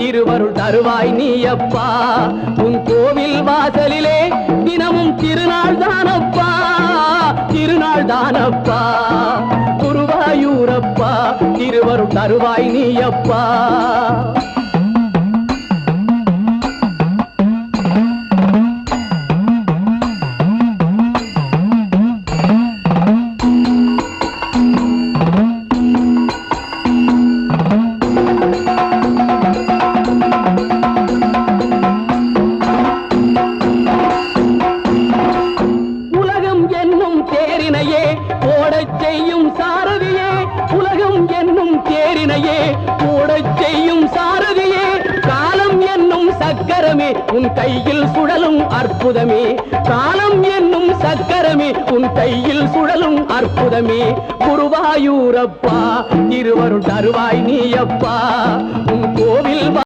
திருவருள் தருவாய் நீயப்பா. உன் கோவில் வாசலிலே தினமும் திருநாள் தானப்பா, திருநாள் தானப்பா. குருவாயூரப்பா திருவருள் தருவாய் நீயப்பா. ஓடச் செய்யும் சாரதியே, உலகம் என்னும் தேரினையே ஓடச் செய்யும் சாரதியே. காலம் என்னும் சக்கரமே உன் கையில் சுழலும் அற்புதமே, காலம் என்னும் சக்கரமே உன் கையில் சுழலும் அற்புதமே. குருவாயூரப்பா திருவருள் தருவாய் நீயப்பா. உன் கோவில்